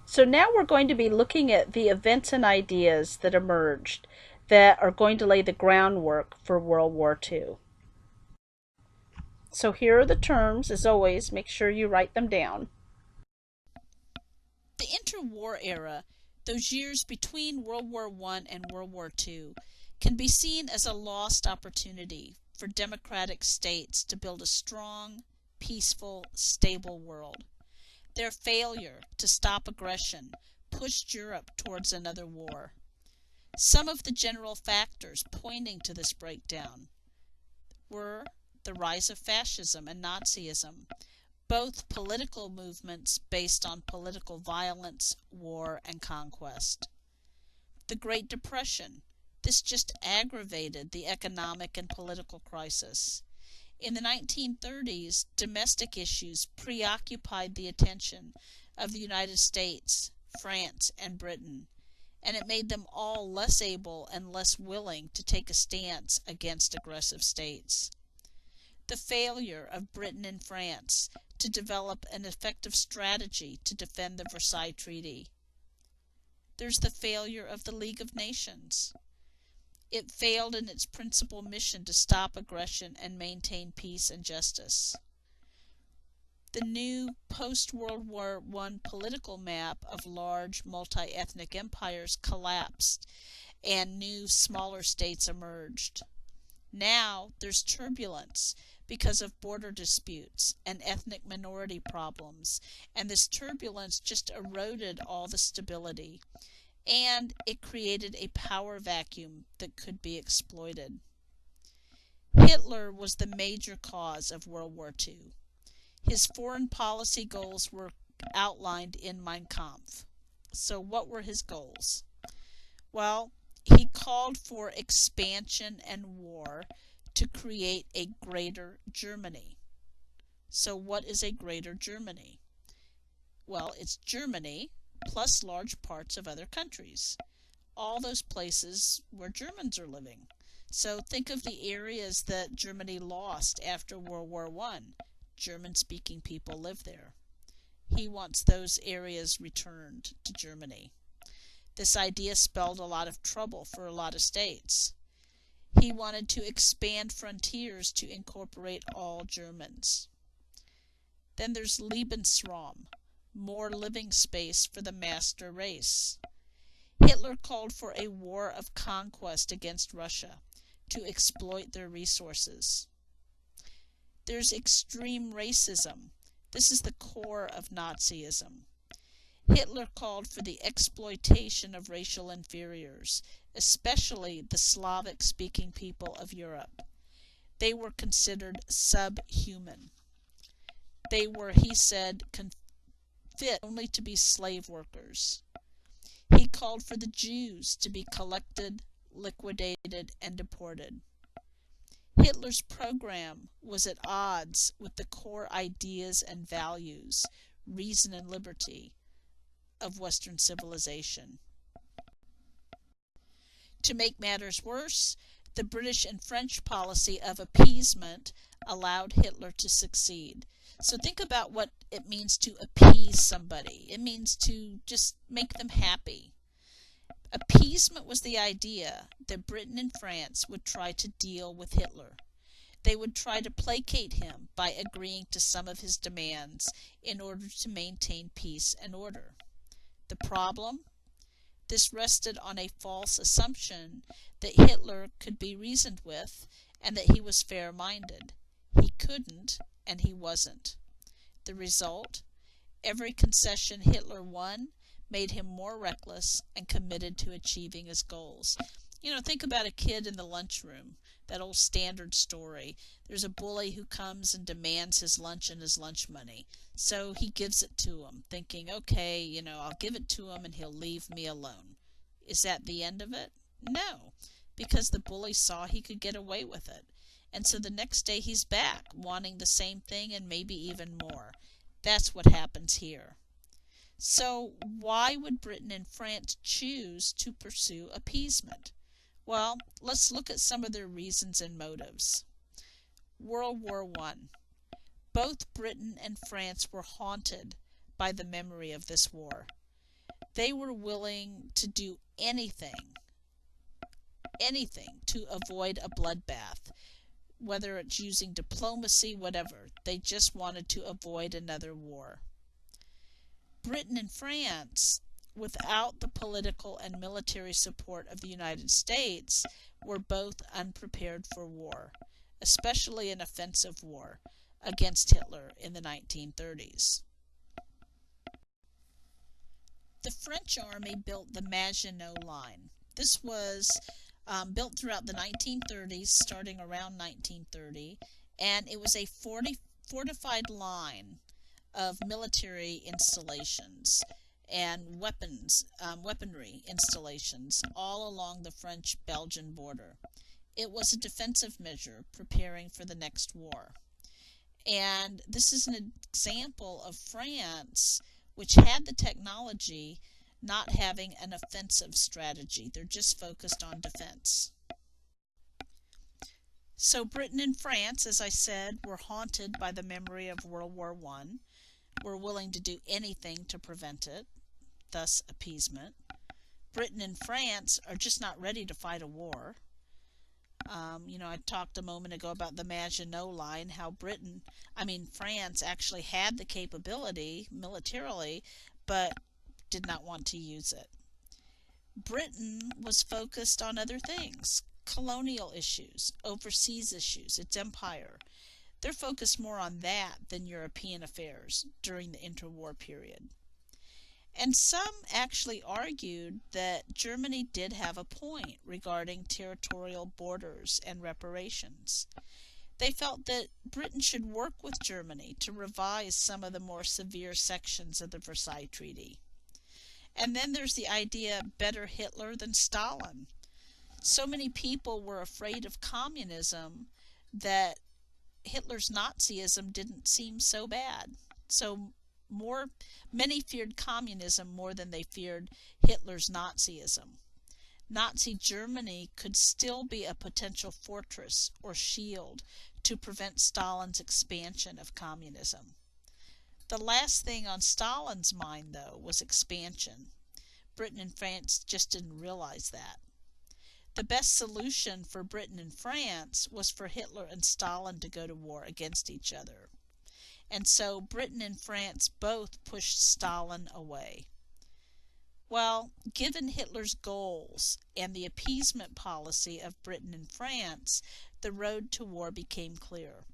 So now we're going to be looking at the events and ideas that emerged that are going to lay the groundwork for World War II. So here are the terms. As always, make sure you write them down. The interwar era, those years between World War I and World War II, can be seen as a lost opportunity for democratic states to build a strong, peaceful, stable world. Their failure to stop aggression pushed Europe towards another war. Some of the general factors pointing to this breakdown were the rise of fascism and Nazism, both political movements based on political violence, war, and conquest. The Great Depression. This just aggravated the economic and political crisis. In the 1930s, domestic issues preoccupied the attention of the United States, France, and Britain, and it made them all less able and less willing to take a stance against aggressive states. The failure of Britain and France to develop an effective strategy to defend the Versailles Treaty. There's the failure of the League of Nations. It failed in its principal mission to stop aggression and maintain peace and justice. The new post-World War I political map of large multi-ethnic empires collapsed and new smaller states emerged. Now there's turbulence because of border disputes and ethnic minority problems, and this turbulence just eroded all the stability, and it created a power vacuum that could be exploited. Hitler was the major cause of World War II. His foreign policy goals were outlined in Mein Kampf. So what were his goals? Well, he called for expansion and war to create a greater Germany. So what is a greater Germany? Well, it's Germany plus large parts of other countries. All those places where Germans are living. So think of the areas that Germany lost after World War I. German-speaking people live there. He wants those areas returned to Germany. This idea spelled a lot of trouble for a lot of states. He wanted to expand frontiers to incorporate all Germans. Then there's Lebensraum, more living space for the master race. Hitler called for a war of conquest against Russia to exploit their resources. There's extreme racism. This is the core of Nazism. Hitler called for the exploitation of racial inferiors, especially the Slavic-speaking people of Europe. They were considered subhuman. They were, he said, fit only to be slave workers. He called for the Jews to be collected, liquidated, and deported. Hitler's program was at odds with the core ideas and values, reason and liberty, of Western civilization. To make matters worse, the British and French policy of appeasement allowed Hitler to succeed. So think about what it means to appease somebody. It means to just make them happy. Appeasement was the idea that Britain and France would try to deal with Hitler. They would try to placate him by agreeing to some of his demands in order to maintain peace and order. The problem? This rested on a false assumption that Hitler could be reasoned with and that he was fair-minded. He couldn't, and he wasn't. The result? Every concession Hitler won made him more reckless and committed to achieving his goals. Think about a kid in the lunchroom, that old standard story. There's a bully who comes and demands his lunch and his lunch money. So he gives it to him, thinking, okay, I'll give it to him and he'll leave me alone. Is that the end of it? No, because the bully saw he could get away with it. And so the next day he's back, wanting the same thing and maybe even more. That's what happens here. So why would Britain and France choose to pursue appeasement? Well, let's look at some of their reasons and motives. World War I. Both Britain and France were haunted by the memory of this war. They were willing to do anything to avoid a bloodbath, whether it's using diplomacy, whatever. They just wanted to avoid another war. Britain and France, without the political and military support of the United States, were both unprepared for war, especially an offensive war against Hitler in the 1930s. The French army built the Maginot Line. This was built throughout the 1930s, starting around 1930, and it was a fortified line of military installations and weaponry installations all along the French-Belgian border. It was a defensive measure preparing for the next war. And this is an example of France, which had the technology, not having an offensive strategy. They're just focused on defense. So Britain and France, as I said, were haunted by the memory of World War I, were willing to do anything to prevent it, thus appeasement. Britain and France are just not ready to fight a war. I talked a moment ago about the Maginot Line, how France actually had the capability militarily, but did not want to use it. Britain was focused on other things, colonial issues, overseas issues, its empire. They're focused more on that than European affairs during the interwar period. And some actually argued that Germany did have a point regarding territorial borders and reparations. They felt that Britain should work with Germany to revise some of the more severe sections of the Versailles Treaty. And then there's the idea, better Hitler than Stalin. So many people were afraid of communism that Hitler's Nazism didn't seem so bad. So many feared communism more than they feared Hitler's Nazism. Nazi Germany could still be a potential fortress or shield to prevent Stalin's expansion of communism. The last thing on Stalin's mind, though, was expansion. Britain and France just didn't realize that. The best solution for Britain and France was for Hitler and Stalin to go to war against each other. And so Britain and France both pushed Stalin away. Well, given Hitler's goals and the appeasement policy of Britain and France, the road to war became clear.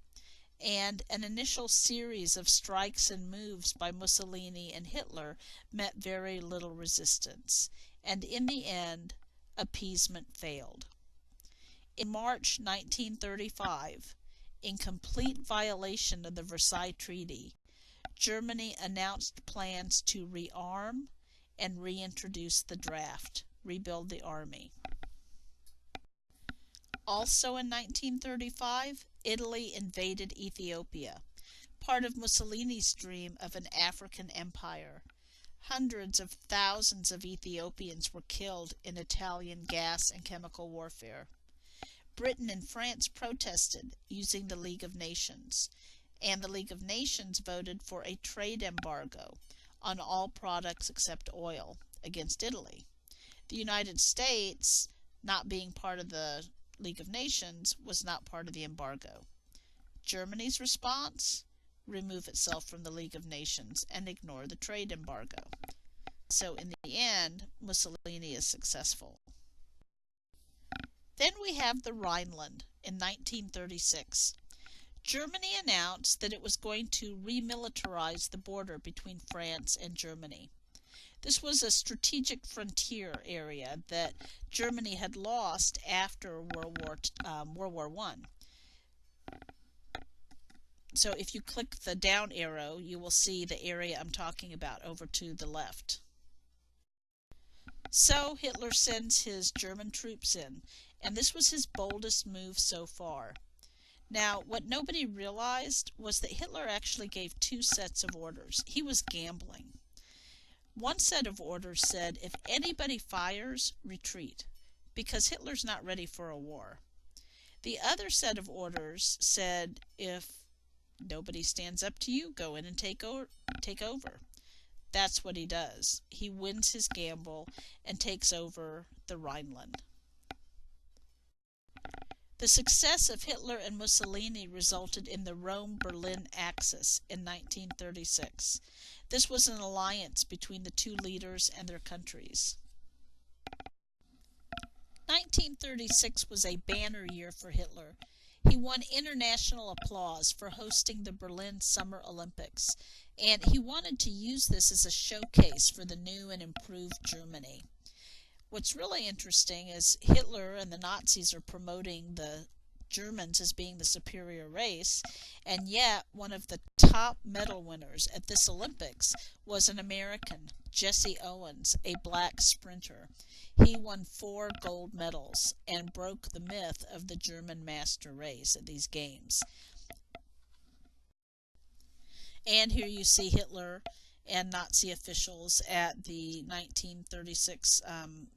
And an initial series of strikes and moves by Mussolini and Hitler met very little resistance. And in the end, appeasement failed. In March 1935, in complete violation of the Versailles Treaty, Germany announced plans to rearm and reintroduce the draft, rebuild the army. Also in 1935, Italy invaded Ethiopia, part of Mussolini's dream of an African empire. Hundreds of thousands of Ethiopians were killed in Italian gas and chemical warfare. Britain and France protested using the League of Nations, and the League of Nations voted for a trade embargo on all products except oil against Italy. The United States, not being part of the League of Nations, was not part of the embargo. Germany's response? Remove itself from the League of Nations and ignore the trade embargo. So in the end, Mussolini is successful. Then we have the Rhineland in 1936. Germany announced that it was going to remilitarize the border between France and Germany. This was a strategic frontier area that Germany had lost after World War I. So if you click the down arrow, you will see the area I'm talking about over to the left. So Hitler sends his German troops in, and this was his boldest move so far. Now, what nobody realized was that Hitler actually gave two sets of orders. He was gambling. One set of orders said, if anybody fires, retreat, because Hitler's not ready for a war. The other set of orders said, if nobody stands up to you, go in and take over. that's what he does. He wins his gamble and takes over the Rhineland. The success of Hitler and Mussolini resulted in the Rome-Berlin Axis in 1936. This was an alliance between the two leaders and their countries. 1936 was a banner year for Hitler. He won international applause for hosting the Berlin Summer Olympics, and he wanted to use this as a showcase for the new and improved Germany. What's really interesting is Hitler and the Nazis are promoting the Germans as being the superior race, and yet one of the top medal winners at this Olympics was an American, Jesse Owens, a black sprinter. He won 4 gold medals and broke the myth of the German master race at these games. And here you see Hitler and Nazi officials at the 1936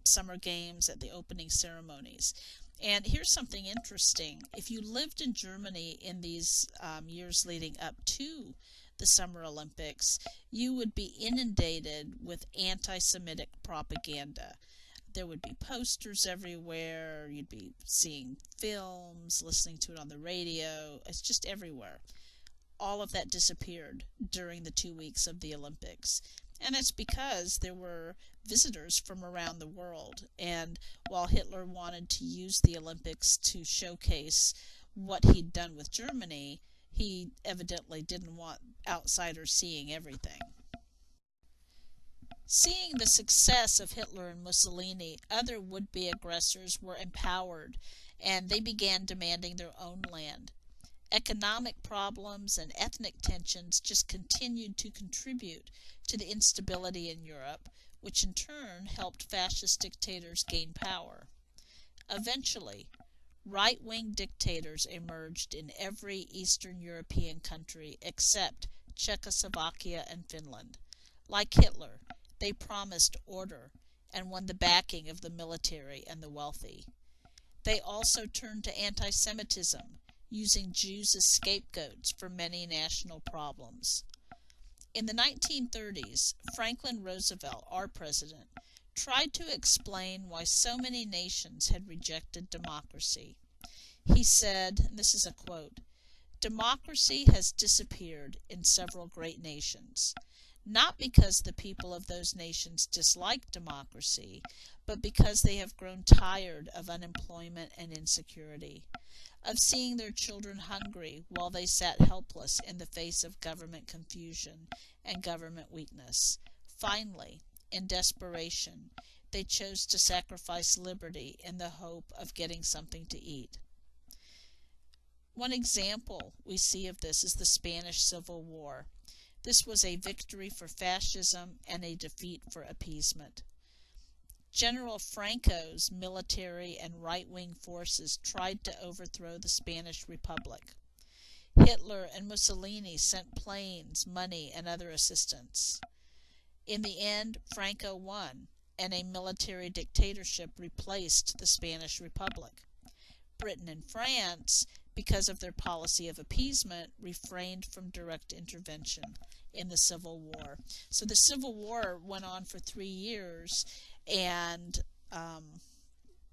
Summer Games at the opening ceremonies. And here's something interesting. If you lived in Germany in these years leading up to the Summer Olympics, you would be inundated with anti-Semitic propaganda. There would be posters everywhere. You'd be seeing films, listening to it on the radio. It's just everywhere. All of that disappeared during the 2 weeks of the Olympics. And it's because there were visitors from around the world. And while Hitler wanted to use the Olympics to showcase what he'd done with Germany, he evidently didn't want outsiders seeing everything. Seeing the success of Hitler and Mussolini, other would-be aggressors were empowered, and they began demanding their own land. Economic problems and ethnic tensions just continued to contribute to the instability in Europe, which in turn helped fascist dictators gain power. Eventually, right-wing dictators emerged in every Eastern European country except Czechoslovakia and Finland. Like Hitler, they promised order and won the backing of the military and the wealthy. They also turned to anti-Semitism, using Jews as scapegoats for many national problems. In the 1930s, Franklin Roosevelt, our president, tried to explain why so many nations had rejected democracy. He said, and this is a quote, "Democracy has disappeared in several great nations, not because the people of those nations dislike democracy, but because they have grown tired of unemployment and insecurity, of seeing their children hungry while they sat helpless in the face of government confusion and government weakness. Finally, in desperation, they chose to sacrifice liberty in the hope of getting something to eat." One example we see of this is the Spanish Civil War. This was a victory for fascism and a defeat for appeasement. General Franco's military and right-wing forces tried to overthrow the Spanish Republic. Hitler and Mussolini sent planes, money, and other assistance. In the end, Franco won, and a military dictatorship replaced the Spanish Republic. Britain and France, because of their policy of appeasement, refrained from direct intervention in the Civil War. So the Civil War went on for 3 years, and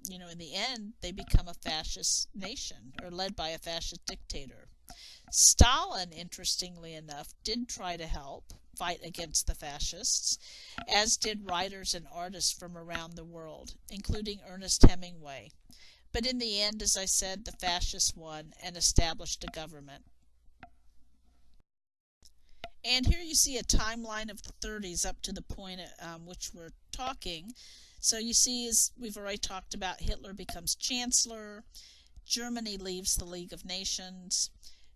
in the end, they become a fascist nation, or led by a fascist dictator. Stalin, interestingly enough, did try to help fight against the fascists, as did writers and artists from around the world, including Ernest Hemingway. But in the end, as I said, the fascists won and established a government. And here you see a timeline of the 30s up to the point at which we're talking. So you see, as we've already talked about, Hitler becomes chancellor. Germany leaves the League of Nations.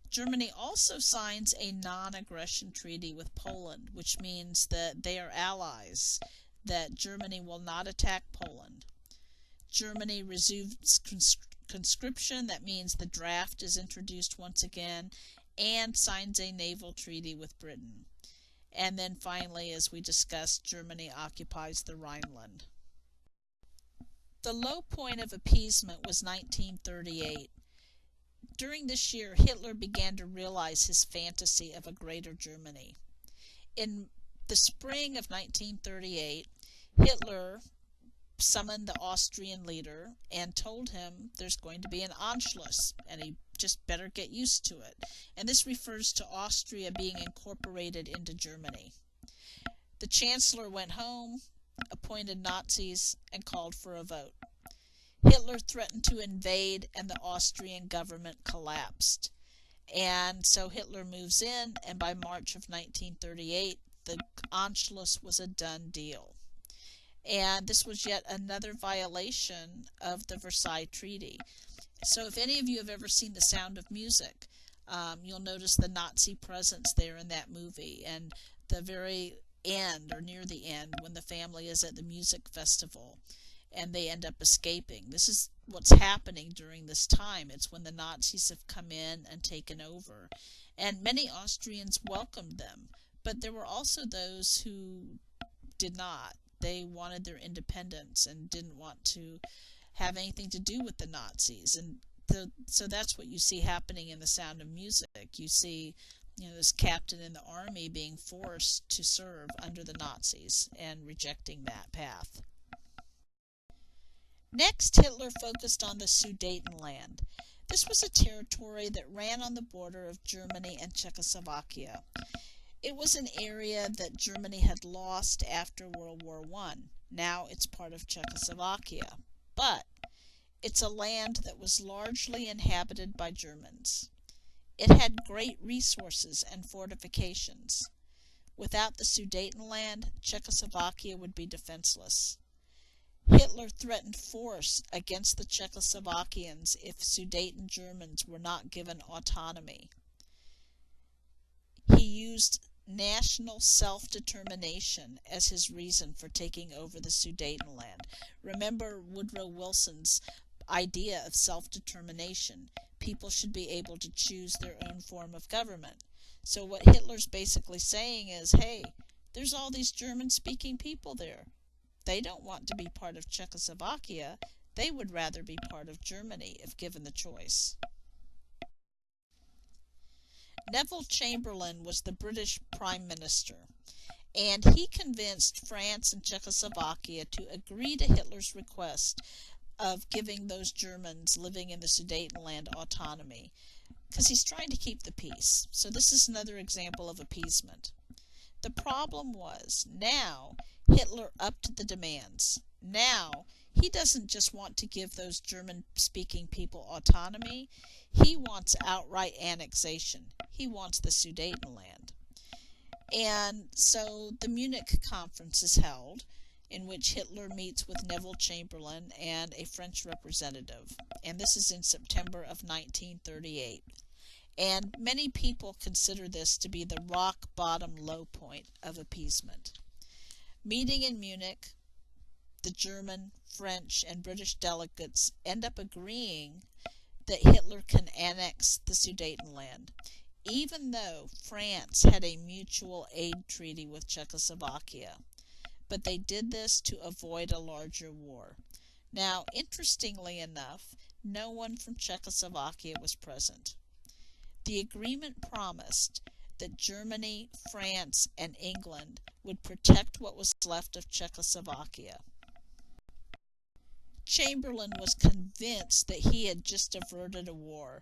Germany also signs a non-aggression treaty with Poland, which means that they are allies, that Germany will not attack Poland. Germany resumes conscription, that means the draft is introduced once again, and signs a naval treaty with Britain. And then finally, as we discussed, Germany occupies the Rhineland. The low point of appeasement was 1938. During this year, Hitler began to realize his fantasy of a greater Germany. In the spring of 1938, Hitler summoned the Austrian leader and told him there's going to be an Anschluss, and he just better get used to it. And this refers to Austria being incorporated into Germany. The Chancellor went home, appointed Nazis, and called for a vote. Hitler threatened to invade, and the Austrian government collapsed. And so Hitler moves in, and by March of 1938, the Anschluss was a done deal. And this was yet another violation of the Versailles Treaty. So if any of you have ever seen The Sound of Music, you'll notice the Nazi presence there in that movie. And the very end, or near the end, when the family is at the music festival and they end up escaping. This is what's happening during this time. It's when the Nazis have come in and taken over. And many Austrians welcomed them, but there were also those who did not. They wanted their independence and didn't want to have anything to do with the Nazis. And so that's what you see happening in The Sound of Music. You see, this captain in the army being forced to serve under the Nazis and rejecting that path. Next, Hitler focused on the Sudetenland. This was a territory that ran on the border of Germany and Czechoslovakia. It was an area that Germany had lost after World War I. Now it's part of Czechoslovakia. But it's a land that was largely inhabited by Germans. It had great resources and fortifications. Without the Sudetenland, Czechoslovakia would be defenseless. Hitler threatened force against the Czechoslovakians if Sudeten Germans were not given autonomy. He used national self-determination as his reason for taking over the Sudetenland. Remember Woodrow Wilson's idea of self-determination. People should be able to choose their own form of government. So what Hitler's basically saying is, hey, there's all these German-speaking people there. They don't want to be part of Czechoslovakia. They would rather be part of Germany if given the choice. Neville Chamberlain was the British Prime Minister, and he convinced France and Czechoslovakia to agree to Hitler's request of giving those Germans living in the Sudetenland autonomy, because he's trying to keep the peace. So this is another example of appeasement. The problem was, now Hitler upped the demands. Now he doesn't just want to give those German-speaking people autonomy. He wants outright annexation. He wants the Sudetenland. And so the Munich Conference is held, in which Hitler meets with Neville Chamberlain and a French representative. And this is in September of 1938. And many people consider this to be the rock-bottom low point of appeasement. Meeting in Munich, the German, French, and British delegates end up agreeing that Hitler can annex the Sudetenland, even though France had a mutual aid treaty with Czechoslovakia. But they did this to avoid a larger war. Now, interestingly enough, no one from Czechoslovakia was present. The agreement promised that Germany, France, and England would protect what was left of Czechoslovakia. Chamberlain was convinced that he had just averted a war,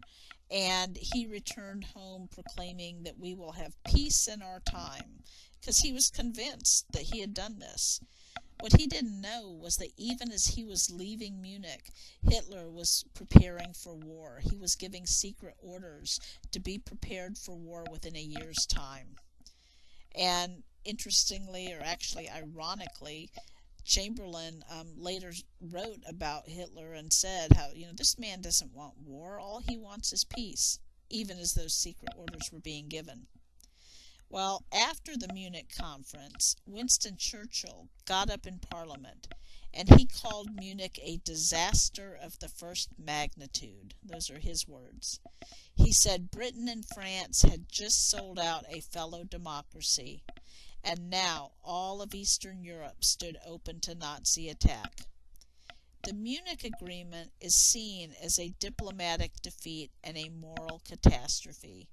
and he returned home proclaiming that we will have peace in our time, because he was convinced that he had done this. What he didn't know was that even as he was leaving Munich, Hitler was preparing for war. He was giving secret orders to be prepared for war within a year's time. And interestingly, or actually ironically, Chamberlain later wrote about Hitler and said how, this man doesn't want war, all he wants is peace, even as those secret orders were being given. Well, after the Munich conference, Winston Churchill got up in Parliament, and he called Munich a disaster of the first magnitude. Those are his words. He said Britain and France had just sold out a fellow democracy, and now all of Eastern Europe stood open to Nazi attack. The Munich Agreement is seen as a diplomatic defeat and a moral catastrophe,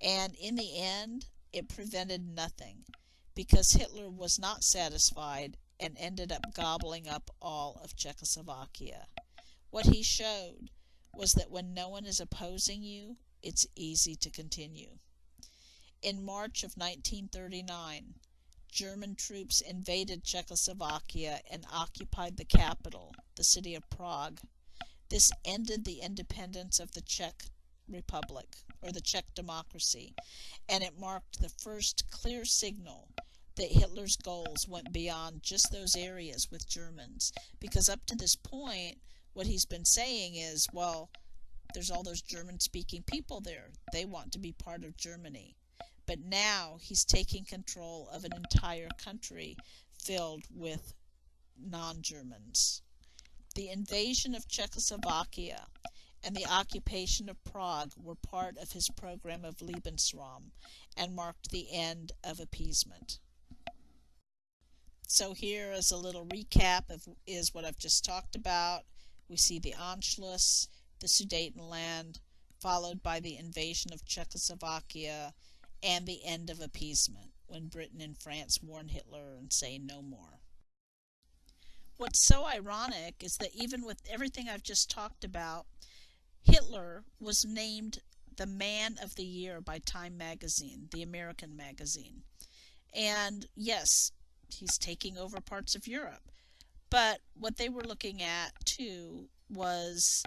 and in the end, it prevented nothing, because Hitler was not satisfied and ended up gobbling up all of Czechoslovakia. What he showed was that when no one is opposing you, it's easy to continue. In March of 1939, German troops invaded Czechoslovakia and occupied the capital, the city of Prague. This ended the independence of the Czech Republic, or the Czech democracy, and it marked the first clear signal that Hitler's goals went beyond just those areas with Germans. Because up to this point, what he's been saying is, well, there's all those German-speaking people there. They want to be part of Germany. But now he's taking control of an entire country filled with non-Germans. The invasion of Czechoslovakia and the occupation of Prague were part of his program of Lebensraum and marked the end of appeasement. So here is a little recap of what I've just talked about. We see the Anschluss, the Sudetenland, followed by the invasion of Czechoslovakia, and the end of appeasement, when Britain and France warn Hitler and say no more. What's so ironic is that even with everything I've just talked about, Hitler was named the Man of the Year by Time magazine, the American magazine. And yes, he's taking over parts of Europe. But what they were looking at, too, was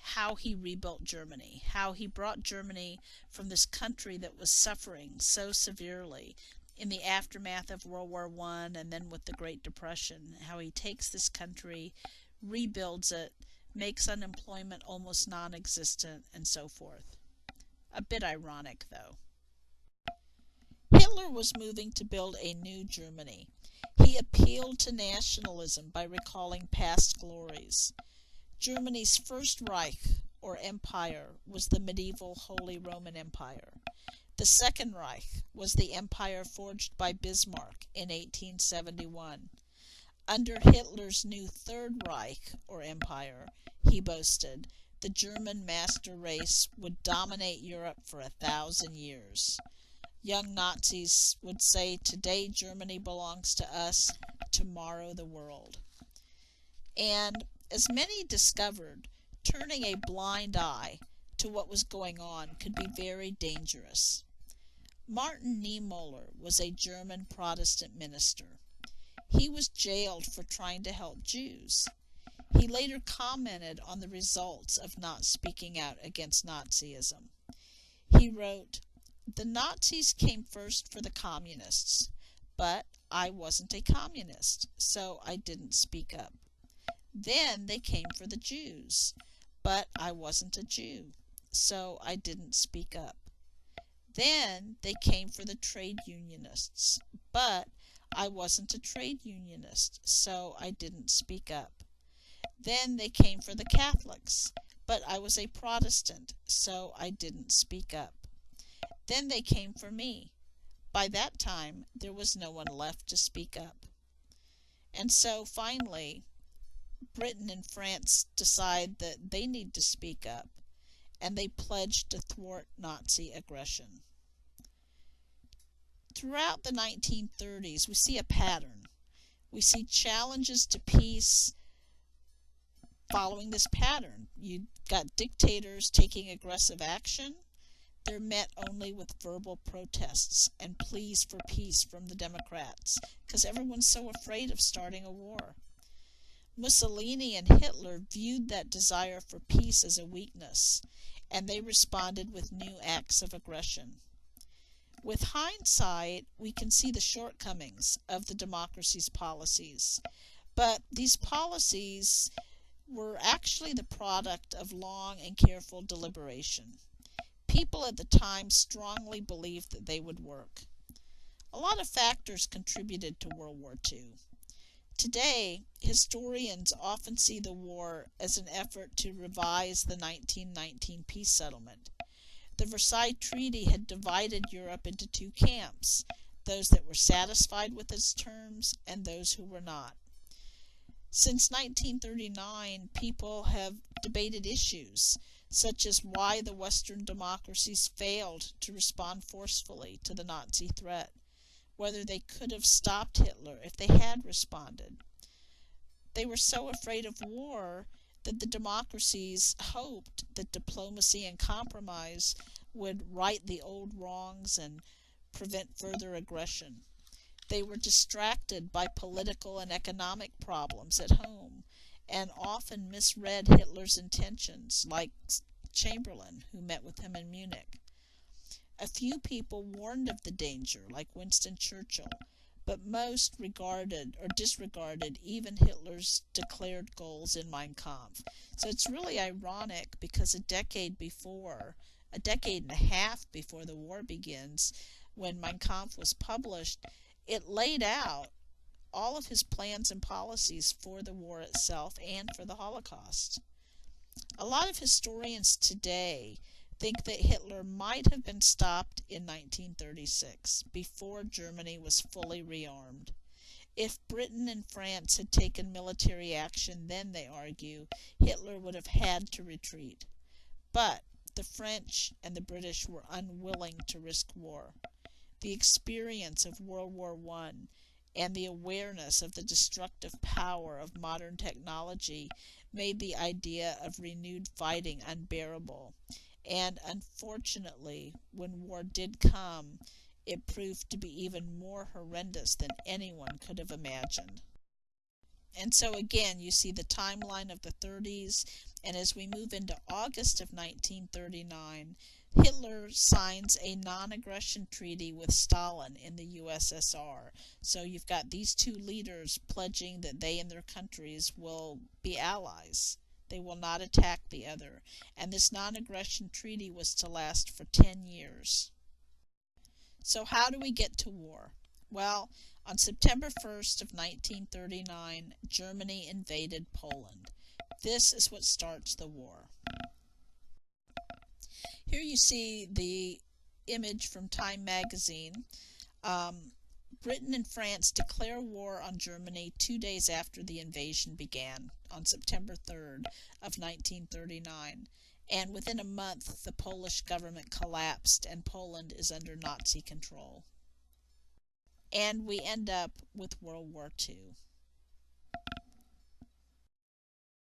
how he rebuilt Germany, how he brought Germany from this country that was suffering so severely in the aftermath of World War I and then with the Great Depression, how he takes this country, rebuilds it, makes unemployment almost non-existent, and so forth. A bit ironic, though. Hitler was moving to build a new Germany. He appealed to nationalism by recalling past glories. Germany's First Reich, or empire, was the medieval Holy Roman Empire. The Second Reich was the empire forged by Bismarck in 1871. Under Hitler's new Third Reich, or empire, he boasted, the German master race would dominate Europe for 1,000 years. Young Nazis would say, today Germany belongs to us, tomorrow the world. And as many discovered, turning a blind eye to what was going on could be very dangerous. Martin Niemöller was a German Protestant minister. He was jailed for trying to help Jews. He later commented on the results of not speaking out against Nazism. He wrote, "The Nazis came first for the communists, but I wasn't a communist, so I didn't speak up. Then they came for the Jews, but I wasn't a Jew, so I didn't speak up. Then they came for the trade unionists, but I wasn't a trade unionist, so I didn't speak up. Then they came for the Catholics, but I was a Protestant, so I didn't speak up. Then they came for me. By that time, there was no one left to speak up." And so, finally, Britain and France decide that they need to speak up, and they pledge to thwart Nazi aggression. Throughout the 1930s, we see a pattern. We see challenges to peace following this pattern. You got dictators taking aggressive action. They're met only with verbal protests and pleas for peace from the Democrats, because everyone's so afraid of starting a war. Mussolini and Hitler viewed that desire for peace as a weakness, and they responded with new acts of aggression. With hindsight, we can see the shortcomings of the democracy's policies, but these policies were actually the product of long and careful deliberation. People at the time strongly believed that they would work. A lot of factors contributed to World War II. Today, historians often see the war as an effort to revise the 1919 peace settlement. The Versailles Treaty had divided Europe into two camps, those that were satisfied with its terms and those who were not. Since 1939, people have debated issues such as why the Western democracies failed to respond forcefully to the Nazi threat, whether they could have stopped Hitler if they had responded. They were so afraid of war that the democracies hoped that diplomacy and compromise would right the old wrongs and prevent further aggression. They were distracted by political and economic problems at home and often misread Hitler's intentions, like Chamberlain, who met with him in Munich. A few people warned of the danger, like Winston Churchill, but most regarded or disregarded even Hitler's declared goals in Mein Kampf. So it's really ironic because a decade and a half before the war begins, when Mein Kampf was published, it laid out all of his plans and policies for the war itself and for the Holocaust. A lot of historians today think that Hitler might have been stopped in 1936, before Germany was fully rearmed. If Britain and France had taken military action then, they argue, Hitler would have had to retreat. But the French and the British were unwilling to risk war. The experience of World War I and the awareness of the destructive power of modern technology made the idea of renewed fighting unbearable. And unfortunately, when war did come, it proved to be even more horrendous than anyone could have imagined. And so again, you see the timeline of the 30s, and as we move into August of 1939, Hitler signs a non-aggression treaty with Stalin in the USSR. So you've got these two leaders pledging that they and their countries will be allies. They will not attack the other. And this non-aggression treaty was to last for 10 years. So how do we get to war? Well, on September 1st of 1939, Germany invaded Poland. This is what starts the war. Here you see the image from Time magazine. Britain and France declare war on Germany 2 days after the invasion began, on September 3rd of 1939. And within a month, the Polish government collapsed and Poland is under Nazi control. And we end up with World War II.